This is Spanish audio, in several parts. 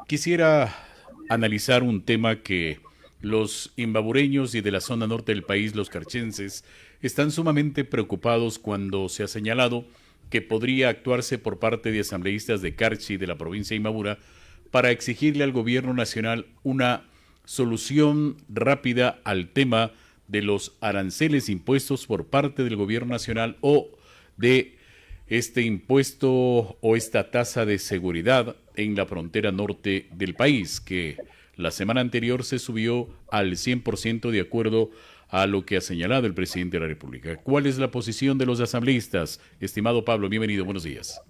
Quisiera analizar un tema que los imbabureños y de la zona norte del país, los carchenses, están sumamente preocupados cuando se ha señalado que podría actuarse por parte de asambleístas de Carchi y de la provincia de Imbabura para exigirle al gobierno nacional una solución rápida al tema de los aranceles impuestos por parte del gobierno nacional o de este impuesto o esta tasa de seguridad en la frontera norte del país, que la semana anterior se subió al 100% de acuerdo a lo que ha señalado el presidente de la República. ¿Cuál es la posición de los asambleístas? Estimado Pablo, bienvenido, buenos días.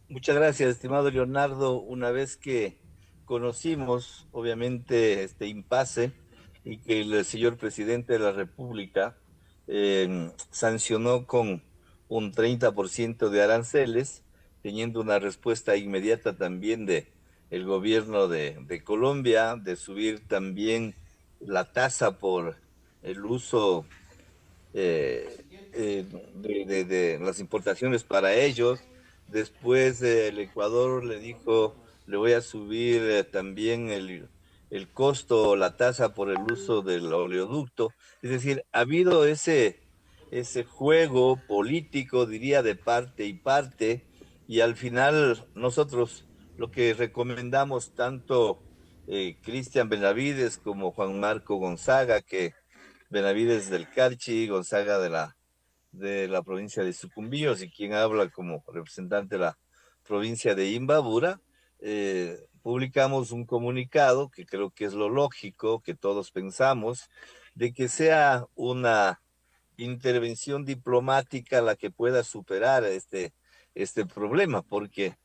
Muchas gracias, estimado Leonardo. Una vez que conocimos, obviamente, este impasse y que el señor presidente de la República sancionó con un 30% de aranceles, teniendo una respuesta inmediata también de el gobierno de Colombia, de subir también la tasa por el uso de las importaciones para ellos. Después el Ecuador le dijo, le voy a subir también el costo, la tasa por el uso del oleoducto. Es decir, ha habido ese juego político, diría, de parte y parte, y al final nosotros lo que recomendamos tanto Cristian Benavides como Juan Marco Gonzaga, que Benavides del Carchi, Gonzaga de la provincia de Sucumbíos y quien habla como representante de la provincia de Imbabura, publicamos un comunicado que creo que es lo lógico, que todos pensamos, de que sea una intervención diplomática la que pueda superar este problema, porque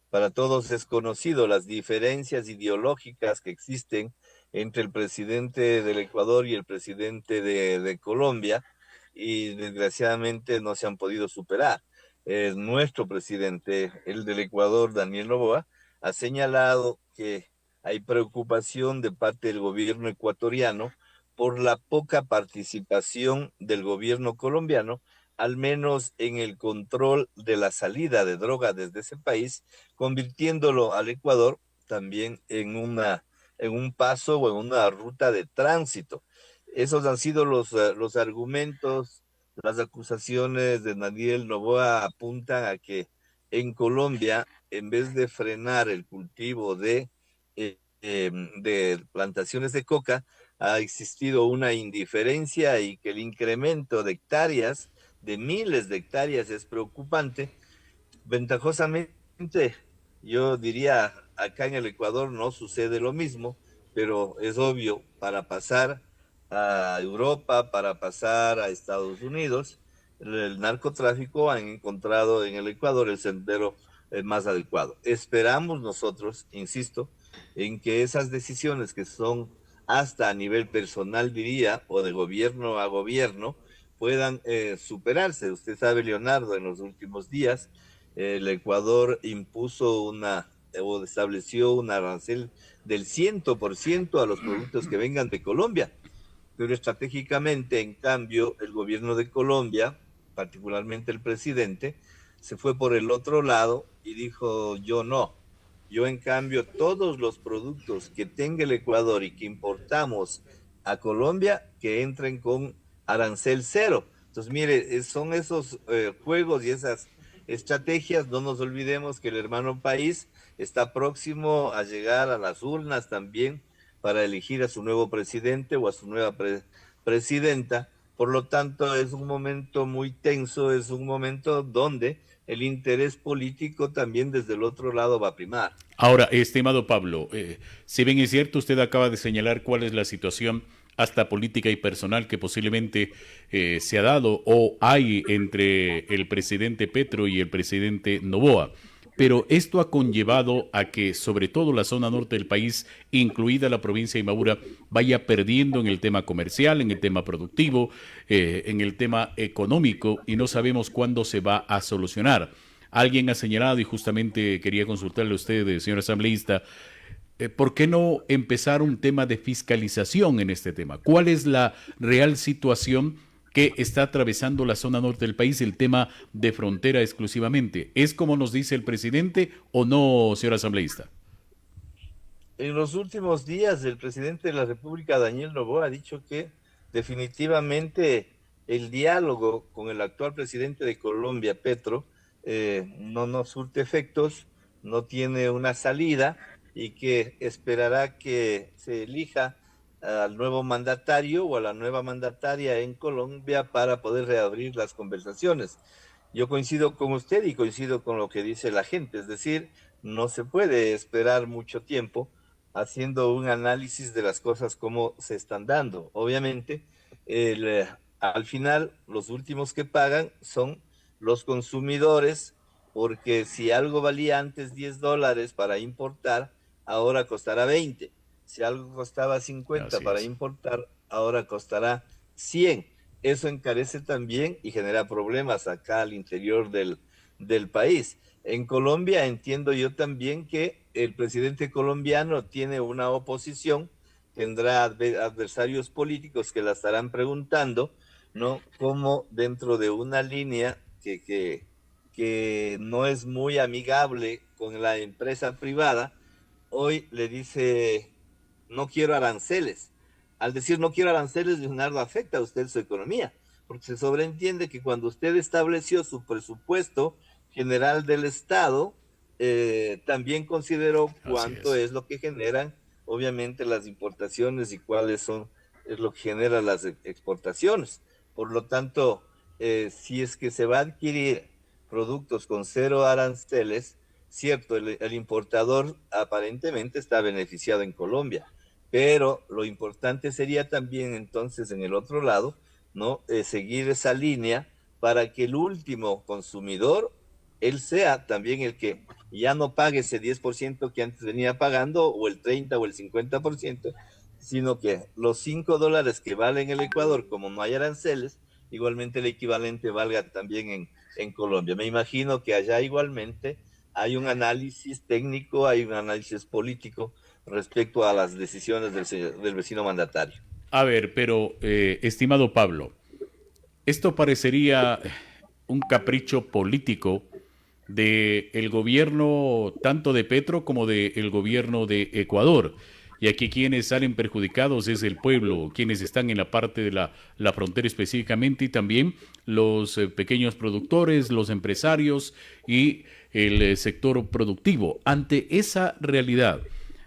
para todos es conocido las diferencias ideológicas que existen entre el presidente del Ecuador y el presidente de Colombia, y desgraciadamente no se han podido superar. Nuestro presidente, el del Ecuador, Daniel Noboa, ha señalado que hay preocupación de parte del gobierno ecuatoriano por la poca participación del gobierno colombiano, al menos en el control de la salida de droga desde ese país, convirtiéndolo al Ecuador también en un paso o en una ruta de tránsito. Esos han sido los argumentos, las acusaciones de Daniel Noboa apuntan a que en Colombia, en vez de frenar el cultivo de plantaciones de coca, ha existido una indiferencia y que el incremento de hectáreas, de miles de hectáreas, es preocupante. Ventajosamente, yo diría, acá en el Ecuador no sucede lo mismo, pero es obvio, para pasar a Europa, para pasar a Estados Unidos, el narcotráfico han encontrado en el Ecuador el sendero más adecuado. Esperamos nosotros, insisto, en que esas decisiones que son hasta a nivel personal, diría, o de gobierno a gobierno, puedan superarse. Usted sabe, Leonardo, en los últimos días, el Ecuador impuso o estableció un arancel del 100% a los productos que vengan de Colombia. Pero estratégicamente, en cambio, el gobierno de Colombia, particularmente el presidente, se fue por el otro lado y dijo, yo no. Yo, en cambio, todos los productos que tenga el Ecuador y que importamos a Colombia, que entren con arancel cero. Entonces, mire, son esos juegos y esas estrategias. No nos olvidemos que el hermano país está próximo a llegar a las urnas también para elegir a su nuevo presidente o a su nueva presidenta. Por lo tanto, es un momento muy tenso, es un momento donde el interés político también desde el otro lado va a primar. Ahora, estimado Pablo, si bien es cierto, usted acaba de señalar cuál es la situación hasta política y personal que posiblemente se ha dado o hay entre el presidente Petro y el presidente Noboa. Pero esto ha conllevado a que, sobre todo la zona norte del país, incluida la provincia de Imbabura, vaya perdiendo en el tema comercial, en el tema productivo, en el tema económico, y no sabemos cuándo se va a solucionar. Alguien ha señalado, y justamente quería consultarle a usted, señor asambleísta, ¿por qué no empezar un tema de fiscalización en este tema? ¿Cuál es la real situación que está atravesando la zona norte del país, el tema de frontera exclusivamente? ¿Es como nos dice el presidente o no, señor asambleísta? en los últimos días el presidente de la República, Daniel Noboa, ha dicho que definitivamente el diálogo con el actual presidente de Colombia, Petro, no surte efectos, no tiene una salida y que esperará que se elija al nuevo mandatario o a la nueva mandataria en Colombia para poder reabrir las conversaciones. Yo coincido con usted y coincido con lo que dice la gente, es decir, no se puede esperar mucho tiempo haciendo un análisis de las cosas como se están dando. Obviamente, al final, los últimos que pagan son los consumidores, porque si algo valía antes $10 para importar, ahora costará 20. Si algo costaba 50 Así para es. importar, ahora costará 100. Eso encarece también y genera problemas acá al interior del país. En Colombia entiendo yo también que el presidente colombiano tiene una oposición, tendrá adversarios políticos que la estarán preguntando, ¿no? Cómo dentro de una línea que no es muy amigable con la empresa privada, hoy le dice, no quiero aranceles. Al decir no quiero aranceles, Leonardo, afecta a usted su economía, porque se sobreentiende que cuando usted estableció su presupuesto general del Estado, también consideró Así cuánto es. es lo que generan, obviamente, las importaciones y cuáles son es lo que genera las exportaciones. Por lo tanto, si es que se va a adquirir productos con cero aranceles, cierto, el importador aparentemente está beneficiado en Colombia, pero lo importante sería también entonces en el otro lado, ¿no? Seguir esa línea para que el último consumidor, él sea también el que ya no pague ese 10% que antes venía pagando, o el 30 o el 50%, sino que los $5 que vale en el Ecuador, como no hay aranceles, igualmente el equivalente valga también en Colombia. Me imagino que allá igualmente hay un análisis técnico, hay un análisis político respecto a las decisiones del vecino mandatario. A ver, pero estimado Pablo, esto parecería un capricho político de el gobierno tanto de Petro como del gobierno de Ecuador. Y aquí quienes salen perjudicados es el pueblo, quienes están en la parte de la frontera específicamente y también los pequeños productores, los empresarios y el sector productivo. Ante esa realidad,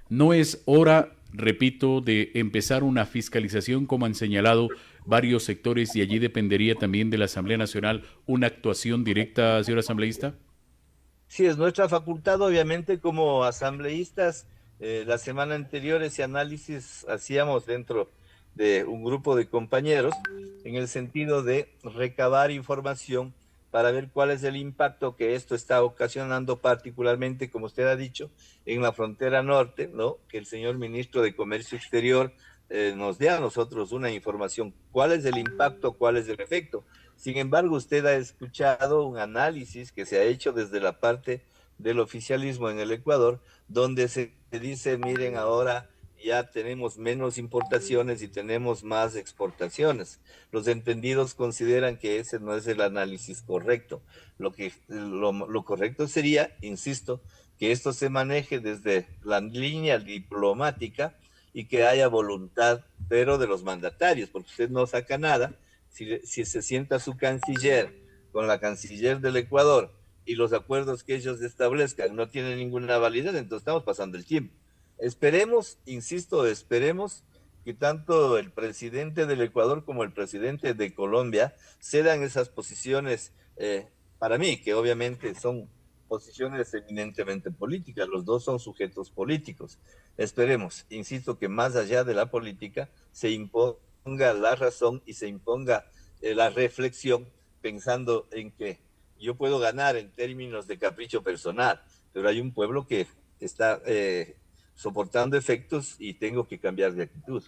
no es hora, repito, de empezar una fiscalización como han señalado varios sectores y allí dependería también de la Asamblea Nacional una actuación directa, señor asambleísta. Sí, es nuestra facultad, obviamente, como asambleístas. La semana anterior ese análisis hacíamos dentro de un grupo de compañeros en el sentido de recabar información para ver cuál es el impacto que esto está ocasionando, particularmente, como usted ha dicho, en la frontera norte, ¿no? Que el señor ministro de Comercio Exterior nos dé a nosotros una información, cuál es el impacto, cuál es el efecto. Sin embargo, usted ha escuchado un análisis que se ha hecho desde la parte del oficialismo en el Ecuador, donde se dice, miren, ahora ya tenemos menos importaciones y tenemos más exportaciones. Los entendidos consideran que ese no es el análisis correcto. Lo correcto sería, insisto, que esto se maneje desde la línea diplomática y que haya voluntad, pero de los mandatarios, porque usted no saca nada si se sienta su canciller con la canciller del Ecuador y los acuerdos que ellos establezcan no tienen ninguna validez, entonces estamos pasando el tiempo. Esperemos, insisto, esperemos que tanto el presidente del Ecuador como el presidente de Colombia cedan esas posiciones, para mí, que obviamente son posiciones eminentemente políticas, los dos son sujetos políticos. Esperemos, insisto, que más allá de la política se imponga la razón y se imponga la reflexión pensando en que yo puedo ganar en términos de capricho personal, pero hay un pueblo que está soportando efectos y tengo que cambiar de actitud.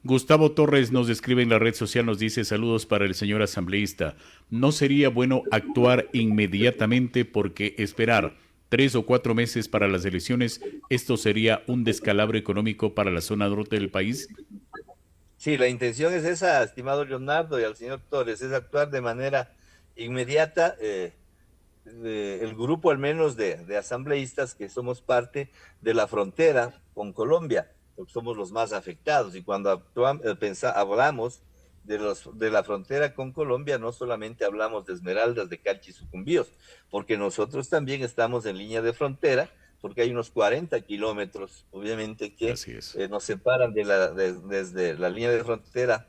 Gustavo Torres nos escribe en la red social, nos dice saludos para el señor asambleísta. ¿No sería bueno actuar inmediatamente porque esperar 3 o 4 meses para las elecciones, esto sería un descalabro económico para la zona norte del país? Sí, la intención es esa, estimado Leonardo, y al señor Torres, es actuar de manera inmediata. el grupo al menos de asambleístas que somos parte de la frontera con Colombia, porque somos los más afectados. Y cuando hablamos de la frontera con Colombia, no solamente hablamos de Esmeraldas, de Calchi y Sucumbíos, porque nosotros también estamos en línea de frontera, porque hay unos 40 kilómetros, obviamente, que nos separan desde la línea de frontera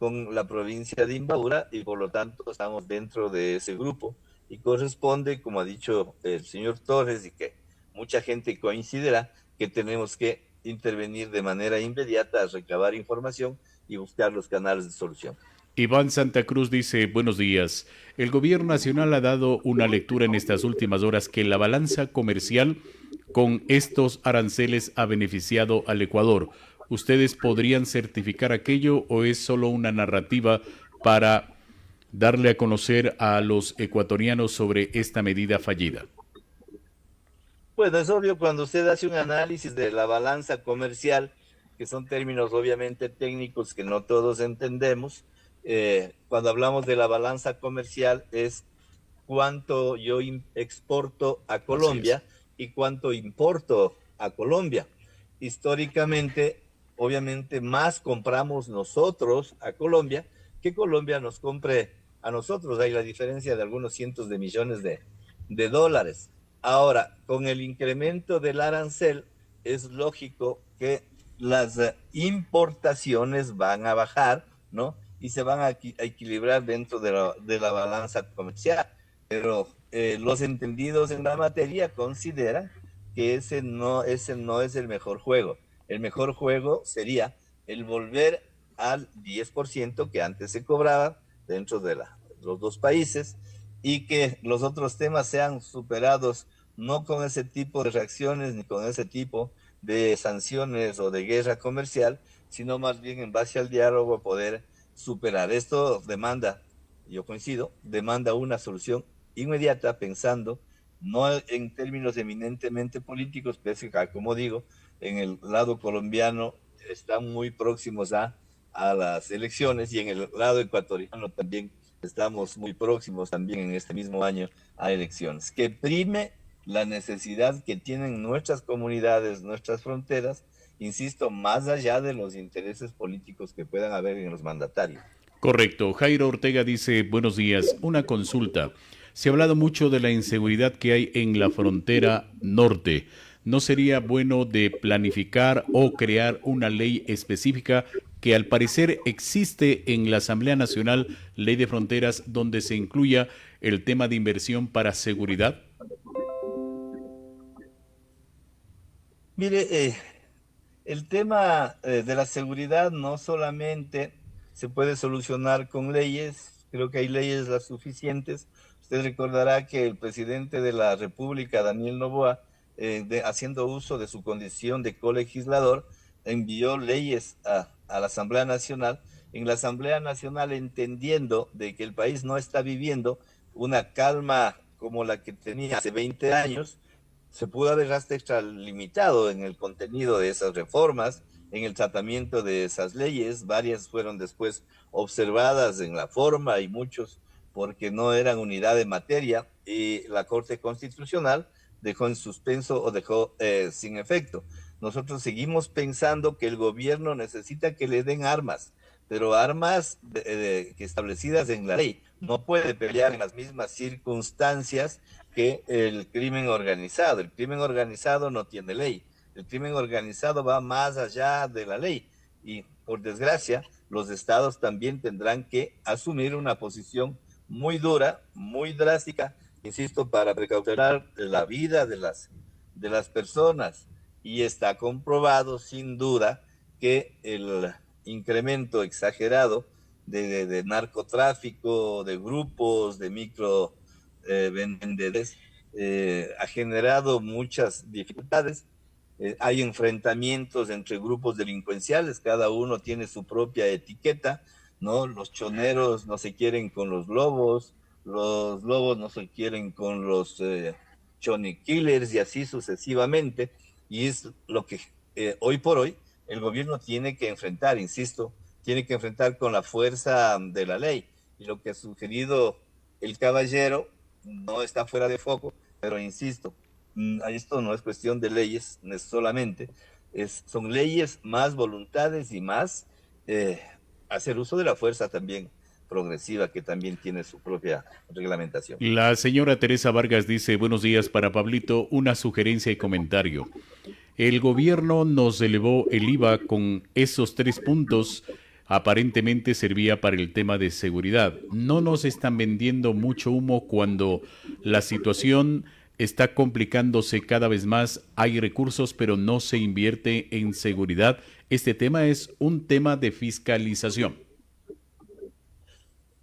con la provincia de Imbabura, y por lo tanto estamos dentro de ese grupo, y corresponde, como ha dicho el señor Torres, y que mucha gente coincidirá, que tenemos que intervenir de manera inmediata a recabar información y buscar los canales de solución. Iván Santa Cruz dice, buenos días. El gobierno nacional ha dado una lectura en estas últimas horas que la balanza comercial con estos aranceles ha beneficiado al Ecuador. ¿Ustedes podrían certificar aquello o es solo una narrativa para darle a conocer a los ecuatorianos sobre esta medida fallida? Bueno, es obvio cuando usted hace un análisis de la balanza comercial, que son términos obviamente técnicos que no todos entendemos. Cuando hablamos de la balanza comercial es cuánto yo exporto a Colombia y cuánto importo a Colombia. Históricamente, obviamente, más compramos nosotros a Colombia que Colombia nos compre a nosotros. Hay la diferencia de algunos cientos de millones de dólares. Ahora, con el incremento del arancel, es lógico que las importaciones van a bajar, ¿no? Y se van a equilibrar dentro de la balanza comercial. Pero los entendidos en la materia consideran que ese no es el mejor juego. El mejor juego sería el volver al 10% que antes se cobraba dentro de los dos países, y que los otros temas sean superados no con ese tipo de reacciones ni con ese tipo de sanciones o de guerra comercial, sino más bien en base al diálogo poder superar. Esto demanda, yo coincido, demanda una solución inmediata, pensando no en términos eminentemente políticos, pese a, como digo, en el lado colombiano están muy próximos a las elecciones, y en el lado ecuatoriano también estamos muy próximos también en este mismo año a elecciones. Que prime la necesidad que tienen nuestras comunidades, nuestras fronteras, insisto, más allá de los intereses políticos que puedan haber en los mandatarios. Correcto. Jairo Ortega dice, buenos días, una consulta. Se ha hablado mucho de la inseguridad que hay en la frontera norte. ¿No sería bueno de planificar o crear una ley específica que al parecer existe en la Asamblea Nacional, Ley de Fronteras, donde se incluya el tema de inversión para seguridad? Mire, el tema de la seguridad no solamente se puede solucionar con leyes, creo que hay leyes las suficientes. Usted recordará que el presidente de la República, Daniel Noboa, haciendo uso de su condición de colegislador, envió leyes a la Asamblea Nacional. En la Asamblea Nacional, entendiendo de que el país no está viviendo una calma como la que tenía hace 20 años, se pudo haber hasta extralimitado en el contenido de esas reformas, en el tratamiento de esas leyes. Varias fueron después observadas en la forma y muchos porque no eran unidad de materia, y la Corte Constitucional dejó en suspenso o dejó sin efecto. Nosotros seguimos pensando que el gobierno necesita que le den armas, pero armas que establecidas en la ley. No puede pelear en las mismas circunstancias que el crimen organizado. El crimen organizado no tiene ley. El crimen organizado va más allá de la ley, y por desgracia los estados también tendrán que asumir una posición muy dura, muy drástica, insisto, para precautelar la vida de las personas. Y está comprobado sin duda que el incremento exagerado de narcotráfico, de grupos, de micro vendedores, ha generado muchas dificultades. Hay enfrentamientos entre grupos delincuenciales, cada uno tiene su propia etiqueta, ¿no? Los choneros no se quieren con los lobos no se quieren con los choni killers, y así sucesivamente. Y es lo que hoy por hoy el gobierno tiene que enfrentar, insisto, tiene que enfrentar con la fuerza de la ley. Y lo que ha sugerido el caballero no está fuera de foco, pero insisto, esto no es cuestión de leyes no es solamente, son leyes más voluntades y más eh, hacer uso de la fuerza también progresiva que también tiene su propia reglamentación. La señora Teresa Vargas dice, buenos días para Pablito, una sugerencia y comentario. El gobierno nos elevó el IVA con esos 3 puntos, aparentemente servía para el tema de seguridad. No nos están vendiendo mucho humo cuando la situación está complicándose cada vez más. Hay recursos, pero no se invierte en seguridad. Este tema es un tema de fiscalización.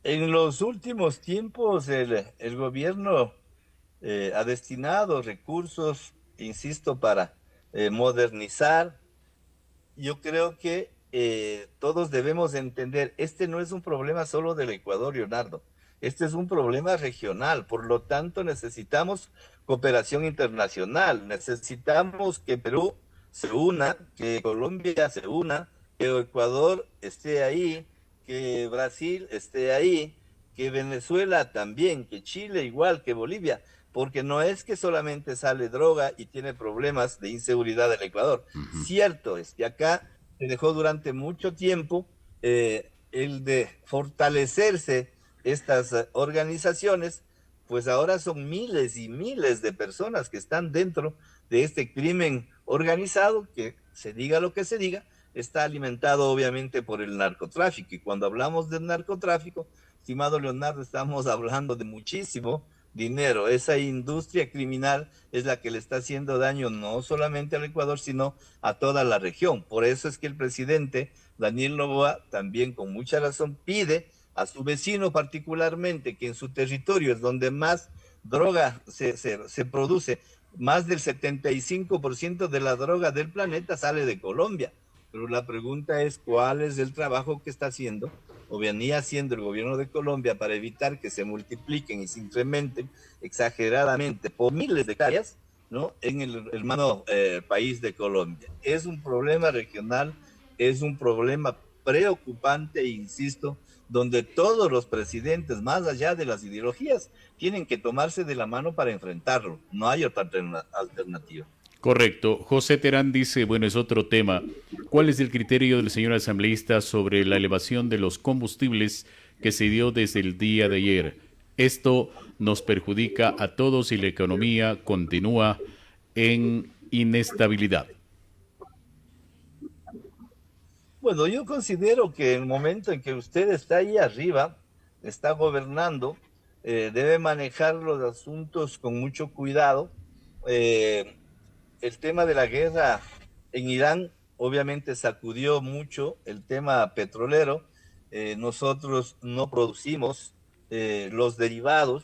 En los últimos tiempos, el gobierno ha destinado recursos, insisto, para modernizar. Yo creo que todos debemos entender, este no es un problema solo del Ecuador, Leonardo. Este es un problema regional, por lo tanto necesitamos cooperación internacional, necesitamos que Perú se una, que Colombia se una, que Ecuador esté ahí, que Brasil esté ahí, que Venezuela también, que Chile igual, que Bolivia, porque no es que solamente sale droga y tiene problemas de inseguridad el Ecuador. Ujú. Cierto es que acá se dejó durante mucho tiempo el de fortalecerse estas organizaciones, pues ahora son miles y miles de personas que están dentro de este crimen organizado, que se diga lo que se diga, está alimentado obviamente por el narcotráfico. Y cuando hablamos del narcotráfico, estimado Leonardo, estamos hablando de muchísimo dinero. Esa industria criminal es la que le está haciendo daño no solamente al Ecuador, sino a toda la región. Por eso es que el presidente Daniel Noboa también con mucha razón pide a su vecino particularmente que en su territorio es donde más droga se produce, más del 75% de la droga del planeta sale de Colombia. Pero la pregunta es cuál es el trabajo que está haciendo o venía haciendo el gobierno de Colombia para evitar que se multipliquen y se incrementen exageradamente por miles de hectáreas, ¿no? En el hermano país de Colombia. Es un problema regional, es un problema preocupante, insisto, donde todos los presidentes, más allá de las ideologías, tienen que tomarse de la mano para enfrentarlo. No hay otra alternativa. Correcto. José Terán dice, bueno, es otro tema. ¿Cuál es el criterio del señor asambleísta sobre la elevación de los combustibles que se dio desde el día de ayer? Esto nos perjudica a todos y la economía continúa en inestabilidad. Bueno, yo considero que el momento en que usted está ahí arriba, está gobernando, debe manejar los asuntos con mucho cuidado. Eh, el tema de la guerra en Irán obviamente sacudió mucho el tema petrolero. Nosotros no producimos los derivados,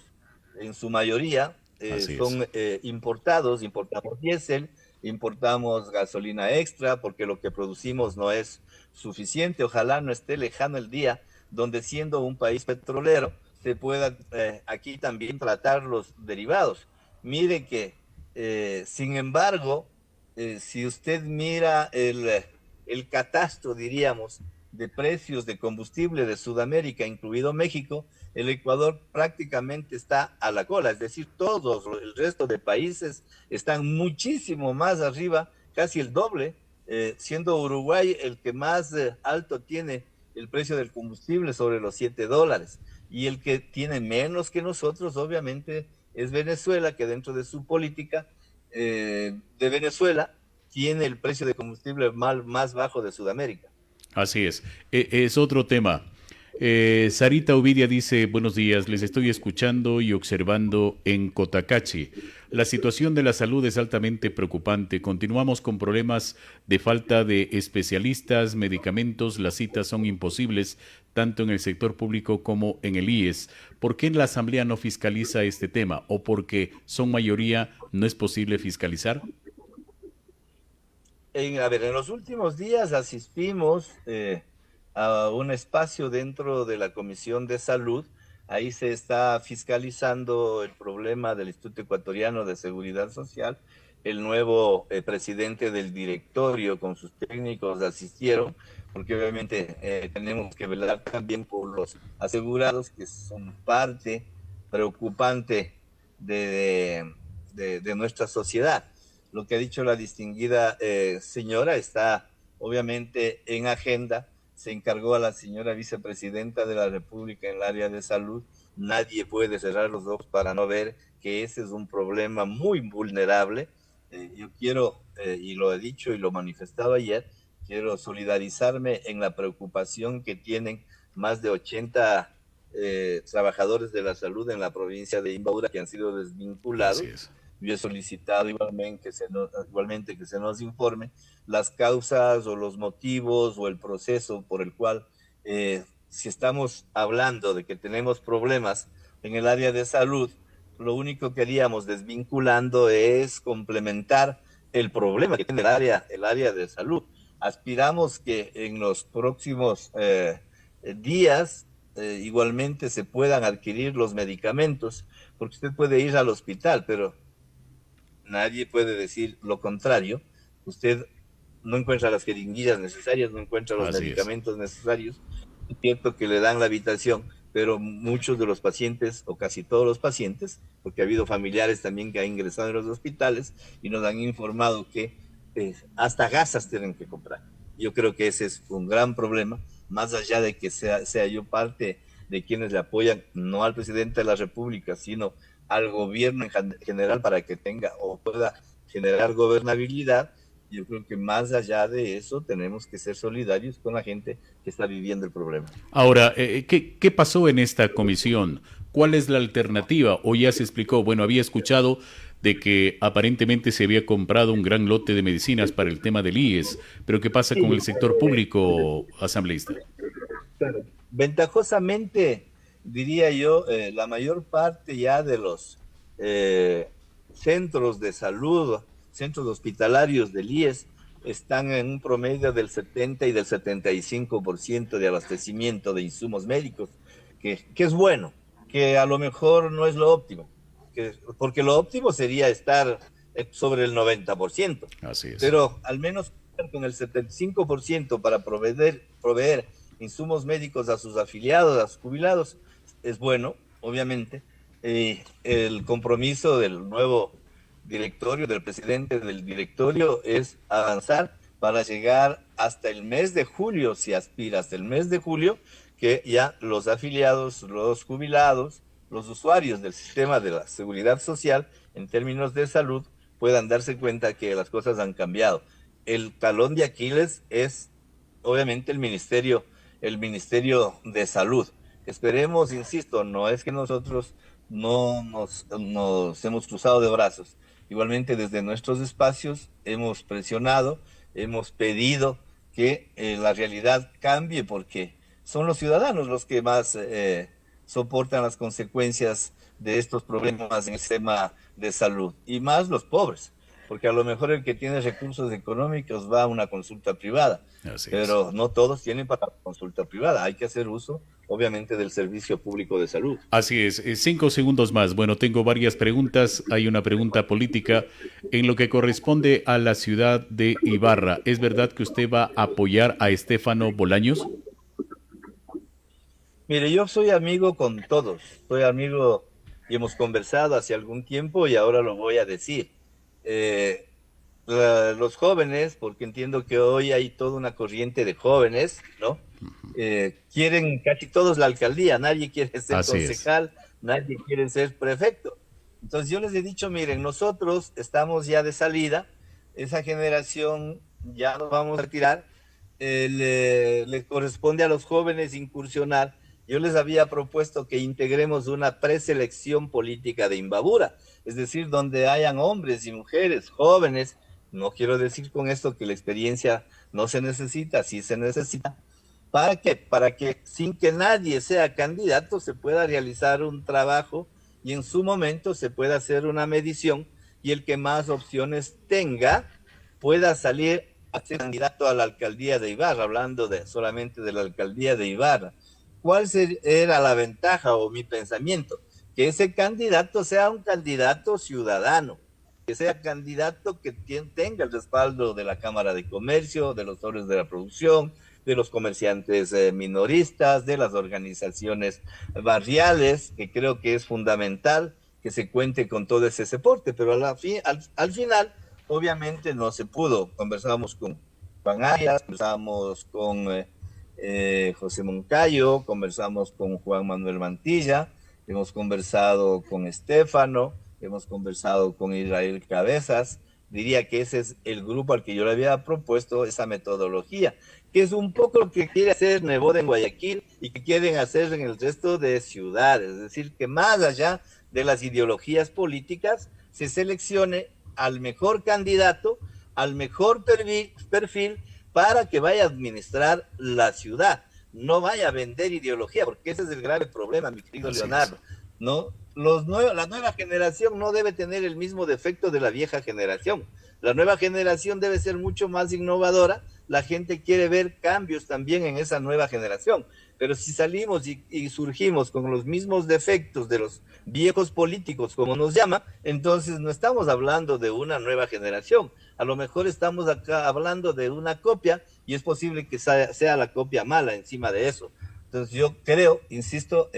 en su mayoría Así es. son importados, importamos diésel, importamos gasolina extra porque lo que producimos no es suficiente. Ojalá no esté lejano el día donde siendo un país petrolero se pueda aquí también tratar los derivados. Mire que sin embargo, si usted mira el catastro, diríamos, de precios de combustible de Sudamérica, incluido México, el Ecuador prácticamente está a la cola, es decir, todos el resto de países están muchísimo más arriba, casi el doble, siendo Uruguay el que más alto tiene el precio del combustible sobre los $7. Y el que tiene menos que nosotros, obviamente, es Venezuela, que dentro de su política de Venezuela tiene el precio de combustible más bajo de Sudamérica. Así es. Es otro tema. Sarita Ovidia dice, buenos días, les estoy escuchando y observando en Cotacachi. La situación de la salud es altamente preocupante. Continuamos con problemas de falta de especialistas, medicamentos, las citas son imposibles, tanto en el sector público como en el IES. ¿Por qué la Asamblea no fiscaliza este tema? ¿O porque son mayoría no es posible fiscalizar? En los últimos días asistimos a un espacio dentro de la Comisión de Salud. Ahí se está fiscalizando el problema del Instituto Ecuatoriano de Seguridad Social. El nuevo presidente del directorio con sus técnicos asistieron, porque obviamente tenemos que velar también por los asegurados, que son parte preocupante de, de nuestra sociedad. Lo que ha dicho la distinguida señora está obviamente en agenda. Se encargó a la señora vicepresidenta de la República en el área de salud. Nadie puede cerrar los ojos para no ver que ese es un problema muy vulnerable. Yo quiero, y lo he dicho y lo manifestaba ayer, quiero solidarizarme en la preocupación que tienen más de 80 trabajadores de la salud en la provincia de Imbabura que han sido desvinculados. Así es. Yo he solicitado igualmente que se nos informe las causas o los motivos o el proceso por el cual, si estamos hablando de que tenemos problemas en el área de salud, lo único que haríamos desvinculando es complementar el problema que tiene el área de salud. Aspiramos que en los próximos días igualmente se puedan adquirir los medicamentos, porque usted puede ir al hospital, pero nadie puede decir lo contrario. Usted no encuentra las jeringuillas necesarias, no encuentra los medicamentos necesarios. Es cierto que le dan la habitación, pero muchos de los pacientes, o casi todos los pacientes, porque ha habido familiares también que han ingresado en los hospitales y nos han informado que hasta gasas tienen que comprar. Yo creo que ese es un gran problema, más allá de que sea yo parte de quienes le apoyan, no al presidente de la República, sino al gobierno en general para que tenga o pueda generar gobernabilidad. Yo creo que más allá de eso tenemos que ser solidarios con la gente que está viviendo el problema. Ahora, ¿qué pasó en esta comisión? ¿Cuál es la alternativa? ¿O ya se explicó? Bueno, había escuchado de que aparentemente se había comprado un gran lote de medicinas para el tema del IES, pero ¿qué pasa con el sector público, asambleísta? Ventajosamente, diría yo, la mayor parte ya de los centros de salud, centros hospitalarios del IES, están en un promedio del 70 y del 75% de abastecimiento de insumos médicos, que es bueno, que a lo mejor no es lo óptimo, porque lo óptimo sería estar sobre el 90%. Así es. Pero al menos con el 75% para proveer insumos médicos a sus afiliados, a sus jubilados, es bueno, obviamente. El compromiso del nuevo directorio, del presidente del directorio, es avanzar para llegar hasta el mes de julio, si aspira hasta el mes de julio, que ya los afiliados, los jubilados, los usuarios del sistema de la seguridad social, en términos de salud, puedan darse cuenta que las cosas han cambiado. El talón de Aquiles es, obviamente, el Ministerio de Salud. Esperemos, insisto, no es que nosotros no nos hemos cruzado de brazos. Igualmente, desde nuestros espacios hemos presionado, hemos pedido que la realidad cambie, porque son los ciudadanos los que más soportan las consecuencias de estos problemas en el sistema de salud, y más los pobres, porque a lo mejor el que tiene recursos económicos va a una consulta privada, pero no todos tienen para consulta privada. Hay que hacer uso, obviamente, del servicio público de salud. Así es. 5 segundos más. Bueno, tengo varias preguntas. Hay una pregunta política en lo que corresponde a la ciudad de Ibarra. ¿Es verdad que usted va a apoyar a Estéfano Bolaños? Mire, yo soy amigo con todos, soy amigo y hemos conversado hace algún tiempo y ahora lo voy a decir. Los jóvenes, porque entiendo que hoy hay toda una corriente de jóvenes, ¿no? Quieren casi todos la alcaldía, nadie quiere ser concejal, nadie quiere ser prefecto. Entonces yo les he dicho, miren, nosotros estamos ya de salida, esa generación ya nos vamos a retirar, le corresponde a los jóvenes incursionar. Yo les había propuesto que integremos una preselección política de Imbabura, es decir, donde hayan hombres y mujeres jóvenes. No quiero decir con esto que la experiencia no se necesita, sí se necesita. ¿Para qué? Para que sin que nadie sea candidato se pueda realizar un trabajo y en su momento se pueda hacer una medición y el que más opciones tenga pueda salir a ser candidato a la alcaldía de Ibarra, hablando solamente de la alcaldía de Ibarra. ¿Cuál era la ventaja o mi pensamiento? Que ese candidato sea un candidato ciudadano, que sea candidato que tenga el respaldo de la Cámara de Comercio, de los sectores de la producción, de los comerciantes minoristas, de las organizaciones barriales, que creo que es fundamental que se cuente con todo ese soporte, pero al final obviamente no se pudo. Conversamos con Juan Arias, conversamos con José Moncayo, conversamos con Juan Manuel Mantilla, hemos conversado con Estefano, hemos conversado con Israel Cabezas. Diría que ese es el grupo al que yo le había propuesto esa metodología, que es un poco lo que quiere hacer Neboda en Guayaquil y que quieren hacer en el resto de ciudades. Es decir, que más allá de las ideologías políticas, se seleccione al mejor candidato, al mejor perfil para que vaya a administrar la ciudad. No vaya a vender ideología, porque ese es el grave problema, mi querido Leonardo. ¿No? La nueva generación no debe tener el mismo defecto de la vieja generación. La nueva generación debe ser mucho más innovadora. La gente quiere ver cambios también en esa nueva generación. Pero si salimos y surgimos con los mismos defectos de los viejos políticos, como nos llama, entonces no estamos hablando de una nueva generación. A lo mejor estamos acá hablando de una copia y es posible que sea la copia mala encima de eso. Entonces yo creo, insisto,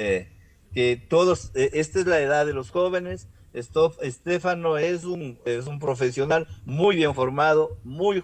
que todos, esta es la edad de los jóvenes. Estefano es un profesional muy bien formado, muy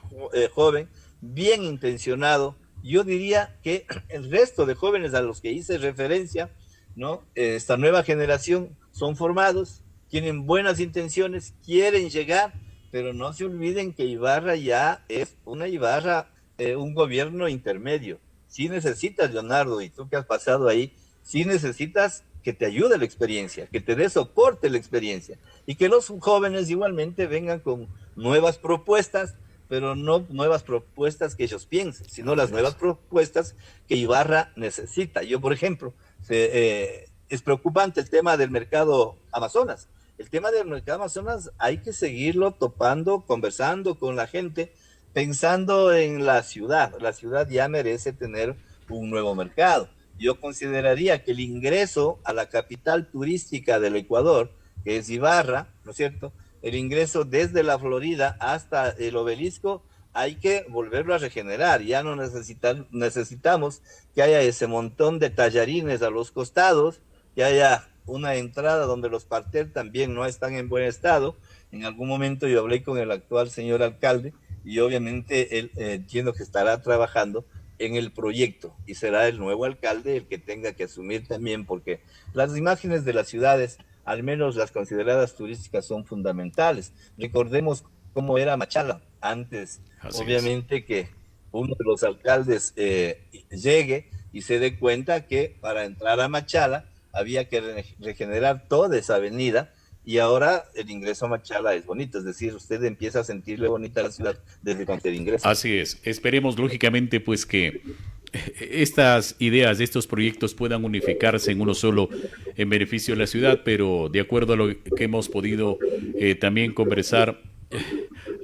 joven, bien intencionado. Yo diría que el resto de jóvenes a los que hice referencia, ¿no? Esta nueva generación son formados, tienen buenas intenciones, quieren llegar, pero no se olviden que Ibarra ya es una Ibarra, un gobierno intermedio. Sí necesitas, Leonardo, y tú que has pasado ahí, sí necesitas que te ayude la experiencia, que te dé soporte la experiencia y que los jóvenes igualmente vengan con nuevas propuestas, pero no nuevas propuestas que ellos piensen, sino las nuevas propuestas que Ibarra necesita. Yo, por ejemplo, es preocupante el tema del mercado Amazonas. El tema del mercado Amazonas hay que seguirlo topando, conversando con la gente, pensando en la ciudad. La ciudad ya merece tener un nuevo mercado. Yo consideraría que el ingreso a la capital turística del Ecuador, que es Ibarra, ¿no es cierto?, el ingreso desde la Florida hasta el obelisco, hay que volverlo a regenerar. Ya no necesitamos que haya ese montón de tallarines a los costados, que haya una entrada donde los parterres también no están en buen estado. En algún momento yo hablé con el actual señor alcalde y obviamente él entiendo que estará trabajando en el proyecto y será el nuevo alcalde el que tenga que asumir también, porque las imágenes de las ciudades, al menos las consideradas turísticas, son fundamentales. Recordemos cómo era Machala antes. Así obviamente es. Que uno de los alcaldes llegue y se dé cuenta que para entrar a Machala había que regenerar toda esa avenida y ahora el ingreso a Machala es bonito, es decir, usted empieza a sentirle bonita la ciudad desde cuando usted ingresa. Así es, esperemos lógicamente pues que estas ideas, estos proyectos puedan unificarse en uno solo en beneficio de la ciudad, pero de acuerdo a lo que hemos podido también conversar,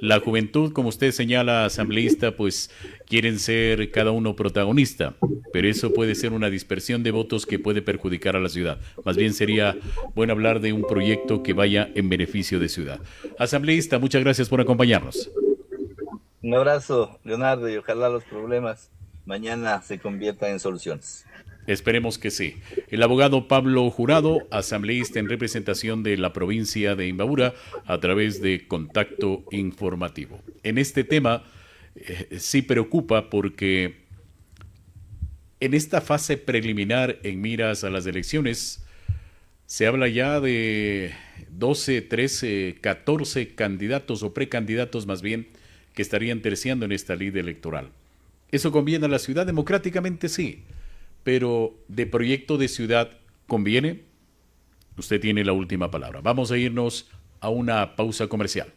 la juventud, como usted señala, asambleísta, pues quieren ser cada uno protagonista, pero eso puede ser una dispersión de votos que puede perjudicar a la ciudad. Más bien sería bueno hablar de un proyecto que vaya en beneficio de ciudad. Asambleísta, muchas gracias por acompañarnos. Un abrazo, Leonardo, y ojalá los problemas mañana se conviertan en soluciones. Esperemos que sí. El abogado Pablo Jurado, asambleísta en representación de la provincia de Imbabura, a través de Contacto Informativo. En este tema sí preocupa porque en esta fase preliminar en miras a las elecciones se habla ya de 12, 13, 14 candidatos o precandidatos más bien que estarían terciando en esta lid electoral. ¿Eso conviene a la ciudad? Democráticamente sí. Pero de proyecto de ciudad, ¿conviene? Usted tiene la última palabra. Vamos a irnos a una pausa comercial.